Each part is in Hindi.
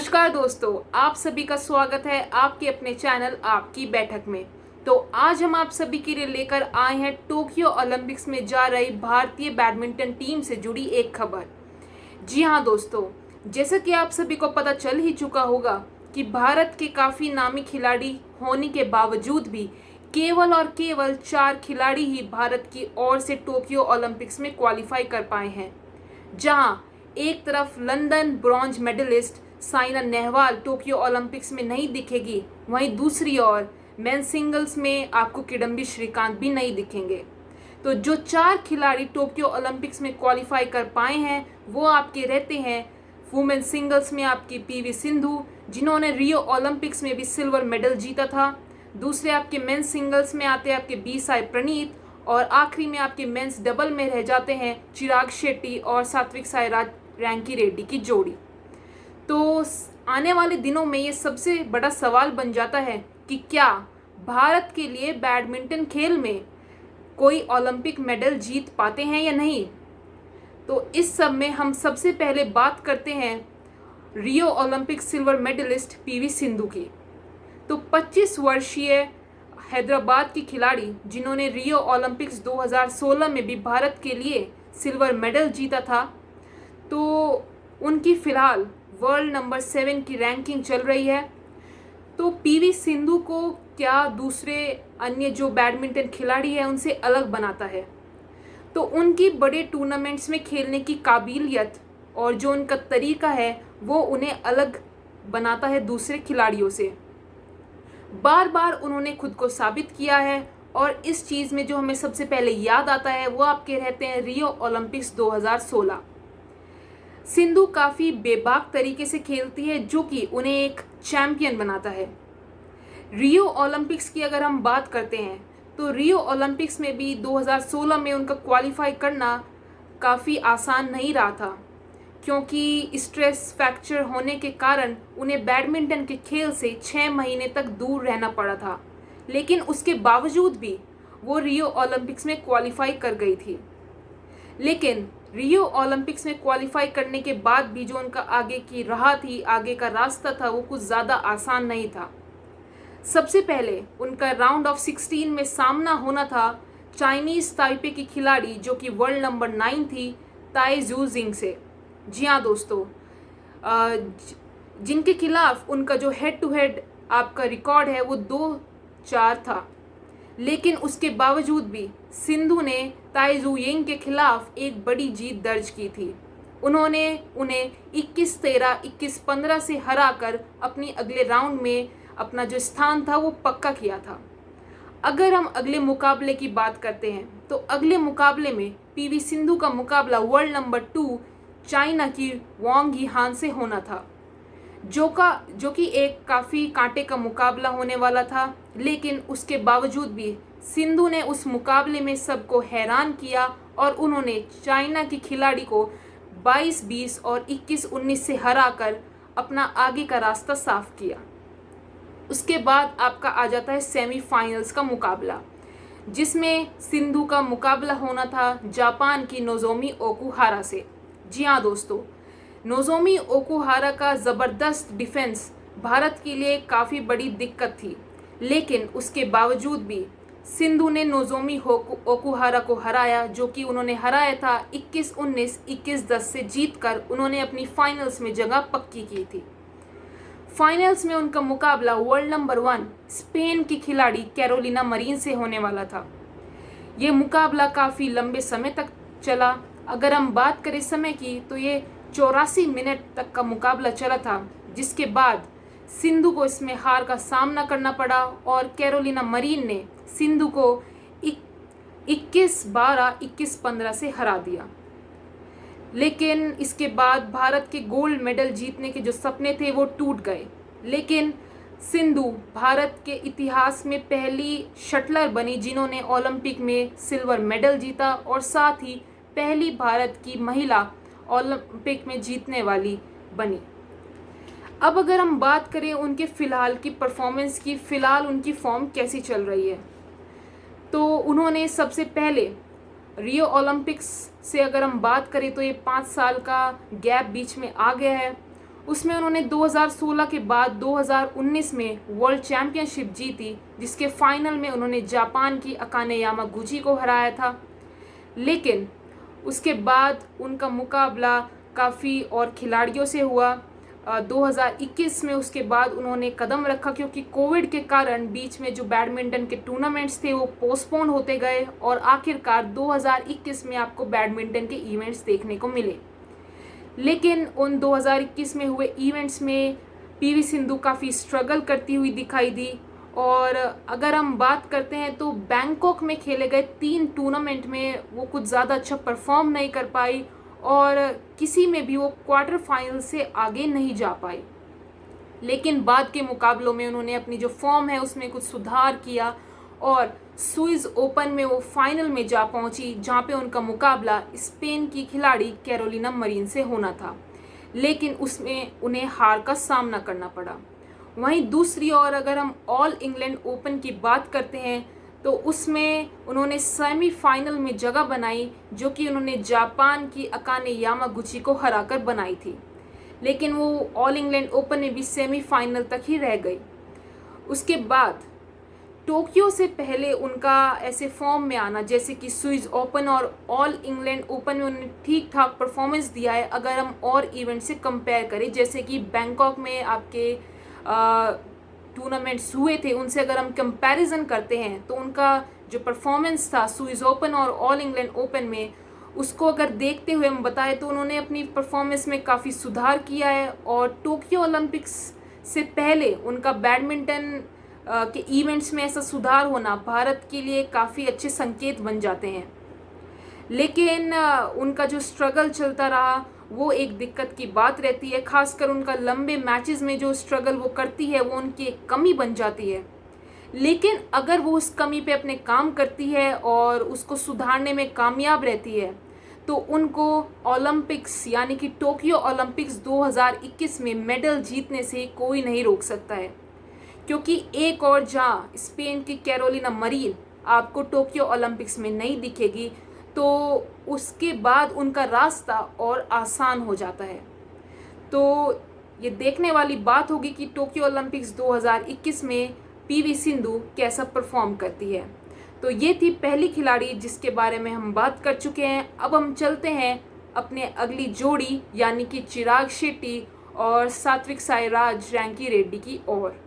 नमस्कार दोस्तों, आप सभी का स्वागत है आपके अपने चैनल आपकी बैठक में। तो आज हम आप सभी के लिए लेकर आए हैं टोक्यो ओलंपिक्स में जा रही भारतीय बैडमिंटन टीम से जुड़ी एक खबर। जी हाँ दोस्तों, जैसा कि आप सभी को पता चल ही चुका होगा कि भारत के काफ़ी नामी खिलाड़ी होने के बावजूद भी केवल और केवल 4 खिलाड़ी ही भारत की ओर से टोक्यो ओलंपिक्स में क्वालिफाई कर पाए हैं। जहां एक तरफ London bronze medallist Saina Nehwal Tokyo Olympics में नहीं दिखेगी, वहीं दूसरी ओर मेंस सिंगल्स में आपको किडम्बी श्रीकांत भी नहीं दिखेंगे। तो जो 4 खिलाड़ी टोक्यो ओलंपिक्स में क्वालिफाई कर पाए हैं वो आपके रहते हैं वुमेन सिंगल्स में आपकी पीवी सिंधु, जिन्होंने रियो ओलंपिक्स में भी सिल्वर मेडल जीता था। दूसरे आपके मेंस सिंगल्स में आते हैं आपके बी साई प्रणीत, और आखिरी में आपके मेंस डबल में रह जाते हैं चिराग शेट्टी और सात्विक साईराज रैंकी रेड्डी की जोड़ी। तो आने वाले दिनों में ये सबसे बड़ा सवाल बन जाता है कि क्या भारत के लिए बैडमिंटन खेल में कोई ओलंपिक मेडल जीत पाते हैं या नहीं। तो इस सब में हम सबसे पहले बात करते हैं Rio Olympic silver medallist PV Sindhu की। तो 25 वर्षीय हैदराबाद की खिलाड़ी जिन्होंने रियो ओलंपिक्स 2016 में भी भारत के लिए सिल्वर मेडल जीता था, तो उनकी फ़िलहाल वर्ल्ड नंबर 7 की रैंकिंग चल रही है। तो पीवी सिंधु को क्या दूसरे अन्य जो बैडमिंटन खिलाड़ी हैं उनसे अलग बनाता है, तो उनकी बड़े टूर्नामेंट्स में खेलने की काबिलियत और जो उनका तरीका है वो उन्हें अलग बनाता है दूसरे खिलाड़ियों से। बार बार उन्होंने खुद को साबित किया है, और इस चीज़ में जो हमें सबसे पहले याद आता है वो आपके रहते हैं रियो ओलंपिक्स 2016। सिंधु काफ़ी बेबाक तरीके से खेलती है जो कि उन्हें एक चैम्पियन बनाता है। रियो ओलंपिक्स की अगर हम बात करते हैं तो रियो ओलंपिक्स में भी 2016 में उनका क्वालिफाई करना काफ़ी आसान नहीं रहा था, क्योंकि स्ट्रेस फ्रैक्चर होने के कारण उन्हें बैडमिंटन के खेल से 6 महीने तक दूर रहना पड़ा था। लेकिन उसके बावजूद भी वो रियो ओलंपिक्स में क्वालिफाई कर गई थी। लेकिन रियो ओलंपिक्स में क्वालिफाई करने के बाद भी जो उनका आगे की राह थी, आगे का रास्ता था, वो कुछ ज़्यादा आसान नहीं था। सबसे पहले उनका राउंड ऑफ 16 में सामना होना था चाइनीज़ ताइपे की खिलाड़ी जो कि वर्ल्ड नंबर 9 थी, ताई जू जिंग से। जी हाँ दोस्तों, जिनके खिलाफ उनका जो हेड टू हेड आपका रिकॉर्ड है वो 2-4 था। लेकिन उसके बावजूद भी सिंधु ने ताई जू यिंग के खिलाफ एक बड़ी जीत दर्ज की थी। उन्होंने उन्हें 21-13, 21-15 से हराकर अपनी अगले राउंड में अपना जो स्थान था वो पक्का किया था। अगर हम अगले मुकाबले की बात करते हैं तो अगले मुकाबले में पीवी सिंधु का मुकाबला वर्ल्ड नंबर 2 चाइना की वांग यीहान से होना था, जो कि एक काफ़ी कांटे का मुकाबला होने वाला था। लेकिन उसके बावजूद भी सिंधु ने उस मुकाबले में सबको हैरान किया और उन्होंने चाइना की खिलाड़ी को 22-20 और 21-19 से हराकर अपना आगे का रास्ता साफ किया। उसके बाद आपका आ जाता है सेमीफाइनल्स का मुकाबला, जिसमें सिंधु का मुकाबला होना था जापान की नोजोमी ओकुहारा से। जी हाँ दोस्तों, नोजोमी ओकुहारा का ज़बरदस्त डिफेंस भारत के लिए काफ़ी बड़ी दिक्कत थी। लेकिन उसके बावजूद भी सिंधु ने नोजोमी ओकुहारा को हराया, जो कि उन्होंने हराया था 21-19, 21-10 से जीतकर उन्होंने अपनी फाइनल्स में जगह पक्की की थी। फाइनल्स में उनका मुकाबला वर्ल्ड नंबर 1 स्पेन की खिलाड़ी कैरोलिना मरीन से होने वाला था। ये मुकाबला काफ़ी लंबे समय तक चला। अगर हम बात करें समय की तो ये 84 मिनट तक का मुकाबला चला था, जिसके बाद सिंधु को इसमें हार का सामना करना पड़ा और कैरोलिना मरीन ने सिंधु को 21-12, 21-15 से हरा दिया। लेकिन इसके बाद भारत के गोल्ड मेडल जीतने के जो सपने थे वो टूट गए। लेकिन सिंधु भारत के इतिहास में पहली शटलर बनी जिन्होंने ओलंपिक में सिल्वर मेडल जीता, और साथ ही पहली भारत की महिला ओलंपिक में जीतने वाली बनी। अब अगर हम बात करें उनके फ़िलहाल की परफॉर्मेंस की, फ़िलहाल उनकी फॉर्म कैसी चल रही है, तो उन्होंने सबसे पहले रियो ओलंपिक्स से अगर हम बात करें तो ये 5 साल का गैप बीच में आ गया है, उसमें उन्होंने 2016 के बाद 2019 में वर्ल्ड चैम्पियनशिप जीती, जिसके फाइनल में उन्होंने जापान की अकाने यामागुची को हराया था। लेकिन उसके बाद उनका मुकाबला काफ़ी और खिलाड़ियों से हुआ। 2021 में उसके बाद उन्होंने कदम रखा, क्योंकि कोविड के कारण बीच में जो बैडमिंटन के टूर्नामेंट्स थे वो पोस्टपोन होते गए और आखिरकार 2021 में आपको बैडमिंटन के इवेंट्स देखने को मिले। लेकिन उन 2021 में हुए इवेंट्स में पीवी सिंधु काफ़ी स्ट्रगल करती हुई दिखाई दी। और अगर हम बात करते हैं तो बैंकॉक में खेले गए 3 टूर्नामेंट में वो कुछ ज़्यादा अच्छा परफॉर्म नहीं कर पाई और किसी में भी वो क्वार्टर फाइनल से आगे नहीं जा पाई। लेकिन बाद के मुकाबलों में उन्होंने अपनी जो फॉर्म है उसमें कुछ सुधार किया और स्विस ओपन में वो फाइनल में जा पहुंची, जहां पे उनका मुकाबला स्पेन की खिलाड़ी कैरोलिना मरीन से होना था। लेकिन उसमें उन्हें हार का सामना करना पड़ा। वहीं दूसरी ओर अगर हम ऑल इंग्लैंड ओपन की बात करते हैं तो उसमें उन्होंने सेमीफाइनल में जगह बनाई, जो कि उन्होंने जापान की अकाने यामागुची को हराकर बनाई थी। लेकिन वो ऑल इंग्लैंड ओपन में भी सेमीफाइनल तक ही रह गई। उसके बाद टोक्यो से पहले उनका ऐसे फॉर्म में आना, जैसे कि स्विस ओपन और ऑल इंग्लैंड ओपन में उन्होंने ठीक ठाक परफॉर्मेंस दिया है अगर हम और इवेंट से कंपेयर करें। जैसे कि बैंकॉक में आपके टूर्नामेंट्स हुए थे, उनसे अगर हम कंपैरिजन करते हैं तो उनका जो परफॉर्मेंस था स्विस ओपन और ऑल इंग्लैंड ओपन में, उसको अगर देखते हुए हम बताएं तो उन्होंने अपनी परफॉर्मेंस में काफ़ी सुधार किया है। और टोक्यो ओलंपिक्स से पहले उनका बैडमिंटन के इवेंट्स में ऐसा सुधार होना भारत के लिए काफ़ी अच्छे संकेत बन जाते हैं। लेकिन उनका जो स्ट्रगल चलता रहा वो एक दिक्कत की बात रहती है। खासकर उनका लंबे मैचेस में जो स्ट्रगल वो करती है वो उनकी एक कमी बन जाती है। लेकिन अगर वो उस कमी पे अपने काम करती है और उसको सुधारने में कामयाब रहती है तो उनको ओलंपिक्स यानी कि टोक्यो ओलंपिक्स 2021 में मेडल जीतने से कोई नहीं रोक सकता है। क्योंकि एक और जहाँ स्पेन की कैरोलिना मरीन आपको टोक्यो ओलंपिक्स में नहीं दिखेगी तो उसके बाद उनका रास्ता और आसान हो जाता है। तो ये देखने वाली बात होगी कि टोक्यो ओलंपिक्स 2021 में पीवी सिंधु कैसा परफॉर्म करती है। तो ये थी पहली खिलाड़ी जिसके बारे में हम बात कर चुके हैं। अब हम चलते हैं अपने अगली जोड़ी यानी कि चिराग शेट्टी और सात्विक साईराज रैंकी रेड्डी की ओर।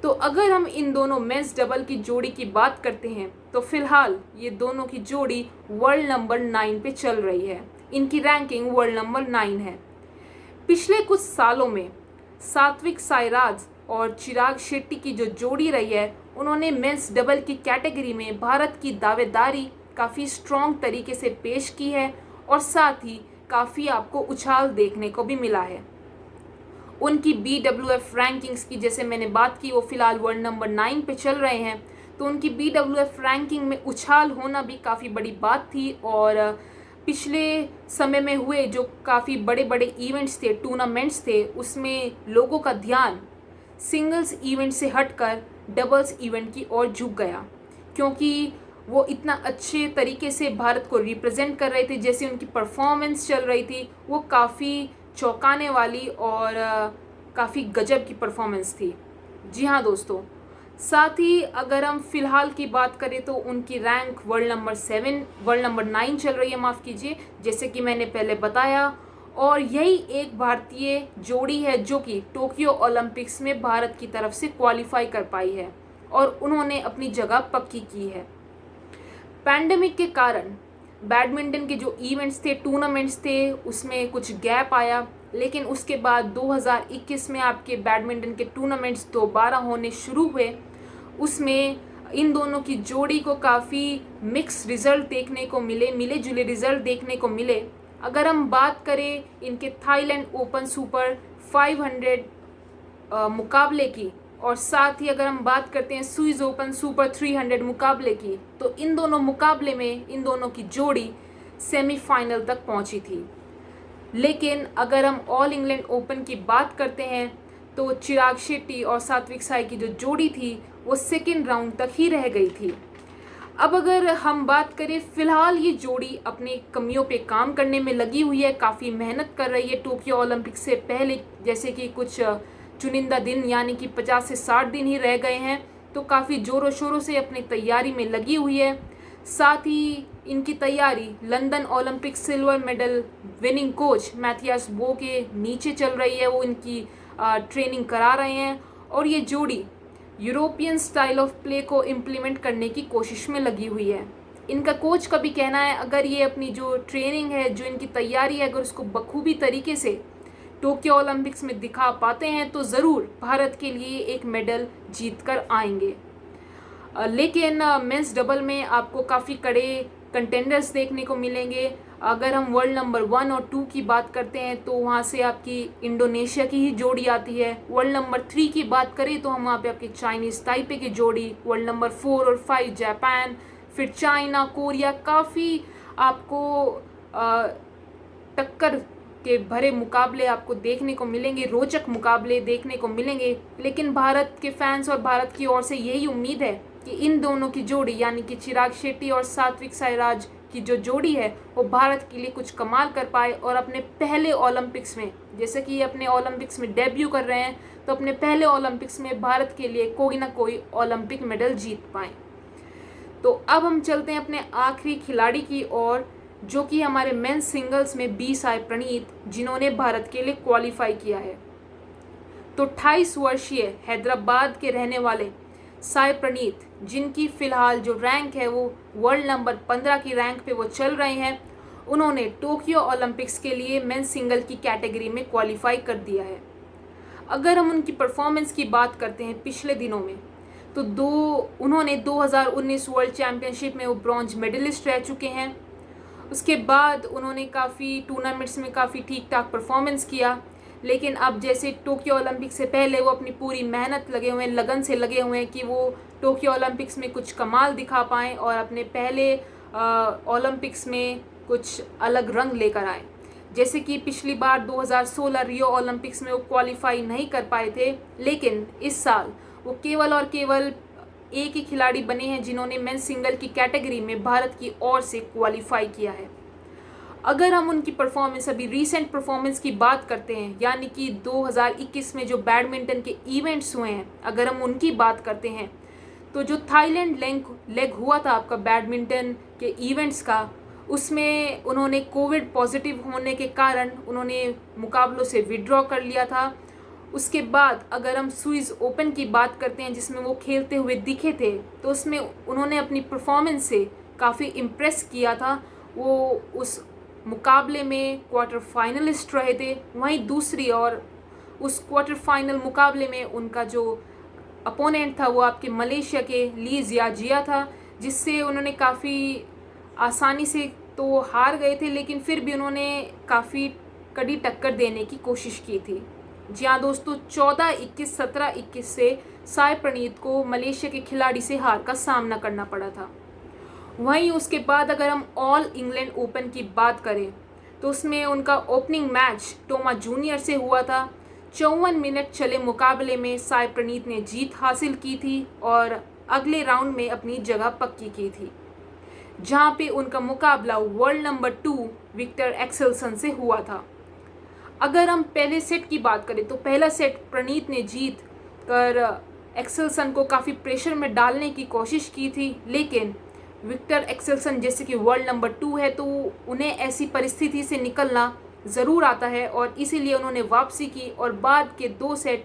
तो अगर हम इन दोनों मेंस डबल की जोड़ी की बात करते हैं तो फिलहाल ये दोनों की जोड़ी वर्ल्ड नंबर 9 पे चल रही है। इनकी रैंकिंग वर्ल्ड नंबर 9 है। पिछले कुछ सालों में सात्विक साईराज और चिराग शेट्टी की जो जोड़ी रही है, उन्होंने मेंस डबल की कैटेगरी में भारत की दावेदारी काफ़ी स्ट्रॉन्ग तरीके से पेश की है और साथ ही काफ़ी आपको उछाल देखने को भी मिला है। उनकी BWF रैंकिंग्स की जैसे मैंने बात की, वो फिलहाल वर्ल्ड नंबर 9 पे चल रहे हैं। तो उनकी BWF रैंकिंग में उछाल होना भी काफ़ी बड़ी बात थी। और पिछले समय में हुए जो काफ़ी बड़े बड़े इवेंट्स थे, टूर्नामेंट्स थे, उसमें लोगों का ध्यान सिंगल्स इवेंट से हटकर डबल्स इवेंट की ओर झुक गया, क्योंकि वो इतना अच्छे तरीके से भारत को रिप्रेजेंट कर रहे थे। जैसे उनकी परफॉर्मेंस चल रही थी वो काफ़ी चौंकाने वाली और काफ़ी गजब की परफॉर्मेंस थी। जी हाँ दोस्तों, साथ ही अगर हम फ़िलहाल की बात करें तो उनकी रैंक वर्ल्ड नंबर 9 चल रही है, माफ़ कीजिए, जैसे कि मैंने पहले बताया। और यही एक भारतीय जोड़ी है जो कि टोक्यो ओलंपिक्स में भारत की तरफ से क्वालिफाई कर पाई है और उन्होंने अपनी जगह पक्की की है। पैंडेमिक के कारण बैडमिंटन के जो इवेंट्स थे, टूर्नामेंट्स थे, उसमें कुछ गैप आया। लेकिन उसके बाद 2021 में आपके बैडमिंटन के टूर्नामेंट्स दोबारा होने शुरू हुए। उसमें इन दोनों की जोड़ी को काफ़ी मिक्स रिज़ल्ट देखने को मिले, मिले जुले रिज़ल्ट देखने को मिले। अगर हम बात करें इनके थाईलैंड ओपन सुपर 500 मुकाबले की और साथ ही अगर हम बात करते हैं स्विस ओपन सुपर 300 मुकाबले की, तो इन दोनों मुकाबले में इन दोनों की जोड़ी सेमीफाइनल तक पहुंची थी। लेकिन अगर हम ऑल इंग्लैंड ओपन की बात करते हैं तो चिराग शेट्टी और सात्विक साई की जो जोड़ी थी वो सेकेंड राउंड तक ही रह गई थी। अब अगर हम बात करें, फिलहाल ये जोड़ी अपने कमियों पे काम करने में लगी हुई है, काफ़ी मेहनत कर रही है टोक्यो ओलंपिक से पहले। जैसे कि कुछ चुनिंदा दिन यानी कि 50 से 60 दिन ही रह गए हैं, तो काफ़ी ज़ोरों शोरों से अपनी तैयारी में लगी हुई है। साथ ही इनकी तैयारी London Olympic silver medal winning coach Mathias Boe के नीचे चल रही है, वो इनकी ट्रेनिंग करा रहे हैं। और ये जोड़ी यूरोपियन स्टाइल ऑफ प्ले को इम्प्लीमेंट करने की कोशिश में लगी हुई है। इनका कोच का भी कहना है, अगर ये अपनी जो ट्रेनिंग है, जो इनकी तैयारी है, अगर उसको बखूबी तरीके से टोक्यो ओलंपिक्स में दिखा पाते हैं तो ज़रूर भारत के लिए एक मेडल जीत कर आएंगे। लेकिन मेंस डबल में आपको काफ़ी कड़े कंटेंडर्स देखने को मिलेंगे। अगर हम वर्ल्ड नंबर 1 और 2 की बात करते हैं तो वहाँ से आपकी इंडोनेशिया की ही जोड़ी आती है। वर्ल्ड नंबर 3 की बात करें तो हम वहाँ पे आपकी चाइनीज़ ताइपे की जोड़ी, वर्ल्ड नंबर 4 और 5 जापान, फिर चाइना, कोरिया, काफ़ी आपको टक्कर के भरे मुकाबले आपको देखने को मिलेंगे, रोचक मुकाबले देखने को मिलेंगे। लेकिन भारत के फैंस और भारत की ओर से यही उम्मीद है कि इन दोनों की जोड़ी यानी कि चिराग शेट्टी और सात्विक साईराज की जो जोड़ी है वो भारत के लिए कुछ कमाल कर पाए और अपने पहले ओलंपिक्स में, जैसे कि ये अपने ओलंपिक्स में डेब्यू कर रहे हैं, तो अपने पहले ओलंपिक्स में भारत के लिए कोई ना कोई ओलंपिक मेडल जीत पाएँ। तो अब हम चलते हैं अपने आखिरी खिलाड़ी की ओर, जो कि हमारे मेंस सिंगल्स में बी साई प्रणीत, जिन्होंने भारत के लिए क्वालिफाई किया है। तो 28 वर्षीय हैदराबाद के रहने वाले साई प्रणीत, जिनकी फ़िलहाल जो रैंक है वो वर्ल्ड नंबर 15 की रैंक पे वो चल रहे हैं, उन्होंने टोक्यो ओलंपिक्स के लिए मेंस सिंगल की कैटेगरी में क्वालिफाई कर दिया है। अगर हम उनकी परफॉर्मेंस की बात करते हैं पिछले दिनों में, तो उन्होंने 2019 वर्ल्ड चैम्पियनशिप में वो ब्रॉन्ज मेडलिस्ट रह चुके हैं। उसके बाद उन्होंने काफ़ी टूर्नामेंट्स में काफ़ी ठीक ठाक परफॉर्मेंस किया, लेकिन अब जैसे टोक्यो ओलंपिक से पहले वो अपनी पूरी मेहनत लगे हुए हैं, लगन से लगे हुए हैं कि वो टोक्यो ओलंपिक्स में कुछ कमाल दिखा पाएँ और अपने पहले ओलंपिक्स में कुछ अलग रंग लेकर आए। जैसे कि पिछली बार 2016 रियो ओलंपिक्स में वो क्वालिफाई नहीं कर पाए थे, लेकिन इस साल वो केवल और केवल एक ही खिलाड़ी बने हैं जिन्होंने मेंस सिंगल की कैटेगरी में भारत की ओर से क्वालिफाई किया है। अगर हम उनकी परफॉर्मेंस, अभी रीसेंट परफॉर्मेंस की बात करते हैं, यानी कि 2021 में जो बैडमिंटन के इवेंट्स हुए हैं, अगर हम उनकी बात करते हैं, तो जो थाईलैंड लेग हुआ था आपका बैडमिंटन के इवेंट्स का, उसमें उन्होंने कोविड पॉजिटिव होने के कारण उन्होंने मुकाबलों से विड्रॉ कर लिया था। उसके बाद अगर हम स्विस ओपन की बात करते हैं, जिसमें वो खेलते हुए दिखे थे, तो उसमें उन्होंने अपनी परफॉर्मेंस से काफ़ी इम्प्रेस किया था। वो उस मुकाबले में क्वार्टर फाइनलिस्ट रहे थे। वहीं दूसरी ओर उस क्वार्टर फाइनल मुकाबले में उनका जो अपोनेंट था वो आपके मलेशिया के ली जियाजिया था, जिससे उन्होंने काफ़ी आसानी से तो हार गए थे, लेकिन फिर भी उन्होंने काफ़ी कड़ी टक्कर देने की कोशिश की थी। जी हाँ दोस्तों, 14-21, 17-21 से साई प्रणीत को मलेशिया के खिलाड़ी से हार का सामना करना पड़ा था। वहीं उसके बाद अगर हम ऑल इंग्लैंड ओपन की बात करें, तो उसमें उनका ओपनिंग मैच टोमा जूनियर से हुआ था। 54 मिनट चले मुकाबले में साई प्रणीत ने जीत हासिल की थी और अगले राउंड में अपनी जगह पक्की की थी, जहां पे उनका मुकाबला वर्ल्ड नंबर 2 विक्टर एक्सेल्सन से हुआ था। अगर हम पहले सेट की बात करें, तो पहला सेट प्रणीत ने जीत कर एक्सेल्सन को काफ़ी प्रेशर में डालने की कोशिश की थी, लेकिन विक्टर एक्सेल्सन जैसे कि वर्ल्ड नंबर 2 है, तो उन्हें ऐसी परिस्थिति से निकलना ज़रूर आता है और इसीलिए उन्होंने वापसी की और बाद के 2 सेट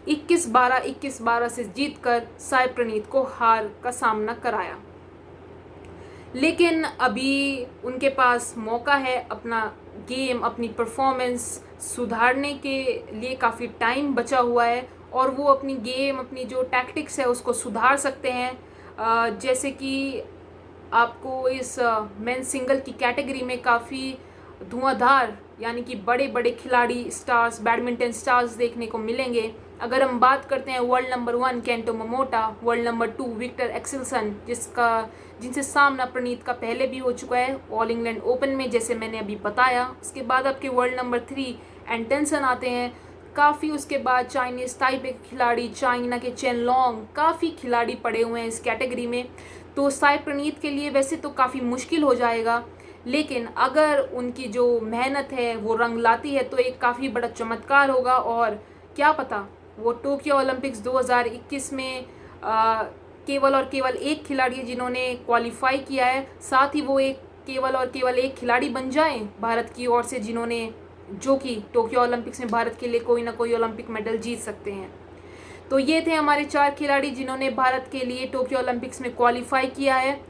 21-12, 21-12 से जीतकर साई प्रणीत को हार का सामना कराया। लेकिन अभी उनके पास मौका है अपना गेम, अपनी परफॉर्मेंस सुधारने के लिए काफ़ी टाइम बचा हुआ है और वो अपनी गेम, अपनी जो टैक्टिक्स है उसको सुधार सकते हैं। जैसे कि आपको इस मेंस सिंगल की कैटेगरी में काफ़ी धुआंधार यानी कि बड़े बड़े खिलाड़ी, स्टार्स, बैडमिंटन स्टार्स देखने को मिलेंगे। अगर हम बात करते हैं world number 1 Kento Momota, world number 2 Viktor Axelsen, जिनसे सामना प्रणीत का पहले भी हो चुका है ऑल इंग्लैंड ओपन में, जैसे मैंने अभी बताया। उसके बाद आपके वर्ल्ड नंबर 3 एंटनसन आते हैं। काफ़ी उसके बाद चाइनीज़ ताइपे के खिलाड़ी, चाइना के चेन लॉन्ग, काफ़ी खिलाड़ी पड़े हुए हैं इस कैटेगरी में। तो साई प्रणीत के लिए वैसे तो काफ़ी मुश्किल हो जाएगा, लेकिन अगर उनकी जो मेहनत है वो रंग लाती है तो एक काफ़ी बड़ा चमत्कार होगा। और क्या पता वो टोक्यो ओलंपिक्स 2021 में केवल और केवल एक खिलाड़ी है जिन्होंने क्वालिफाई किया है, साथ ही वो एक केवल और केवल एक खिलाड़ी बन जाएं भारत की ओर से जिन्होंने जो कि टोक्यो ओलंपिक्स में भारत के लिए कोई ना कोई ओलंपिक मेडल जीत सकते हैं। तो ये थे हमारे 4 खिलाड़ी जिन्होंने भारत के लिए टोक्यो ओलंपिक्स में क्वालिफाई किया है।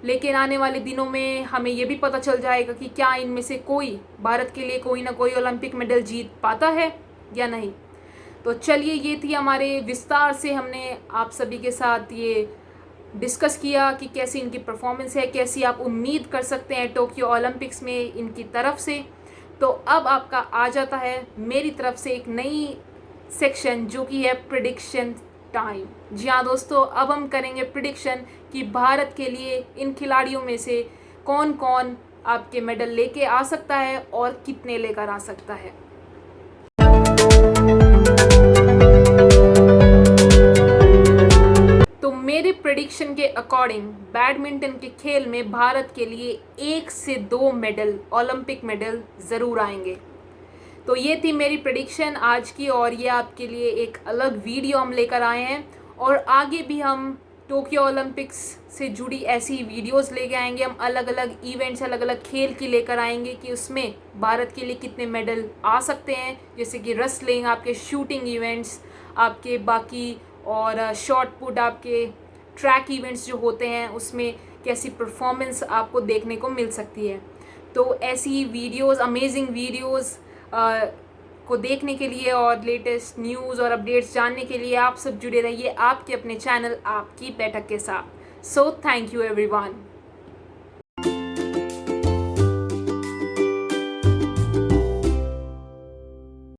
लेकिन आने वाले दिनों में हमें ये भी पता चल जाएगा कि क्या इनमें से कोई भारत के लिए कोई ना कोई ओलंपिक मेडल जीत पाता है या नहीं। तो चलिए, ये थी हमारे विस्तार से हमने आप सभी के साथ ये डिस्कस किया कि कैसी इनकी परफॉर्मेंस है, कैसी आप उम्मीद कर सकते हैं टोक्यो ओलंपिक्स में इनकी तरफ से। तो अब आपका आ जाता है मेरी तरफ से एक नई सेक्शन जो कि है प्रिडिक्शन टाइम। जी हाँ दोस्तों, अब हम करेंगे प्रिडिक्शन कि भारत के लिए इन खिलाड़ियों में से कौन कौन आपके मेडल लेके आ सकता है और कितने लेकर आ सकता है। तो मेरे प्रेडिक्शन के अकॉर्डिंग बैडमिंटन के खेल में भारत के लिए 1 से 2 मेडल, ओलंपिक मेडल ज़रूर आएंगे। तो ये थी मेरी प्रेडिक्शन आज की, और ये आपके लिए एक अलग वीडियो हम लेकर आए हैं। और आगे भी हम टोक्यो ओलंपिक्स से जुड़ी ऐसी वीडियोस लेके आएंगे। हम अलग अलग इवेंट्स, अलग अलग खेल की लेकर आएंगे कि उसमें भारत के लिए कितने मेडल आ सकते हैं, जैसे कि रेसलिंग, आपके शूटिंग इवेंट्स, आपके बाकी और शॉट पुट, आपके ट्रैक इवेंट्स जो होते हैं उसमें कैसी परफॉर्मेंस आपको देखने को मिल सकती है। तो ऐसी वीडियोस, अमेजिंग वीडियोस को देखने के लिए और लेटेस्ट न्यूज़ और अपडेट्स जानने के लिए आप सब जुड़े रहिए आपके अपने चैनल आपकी बैठक के साथ। So thank you everyone.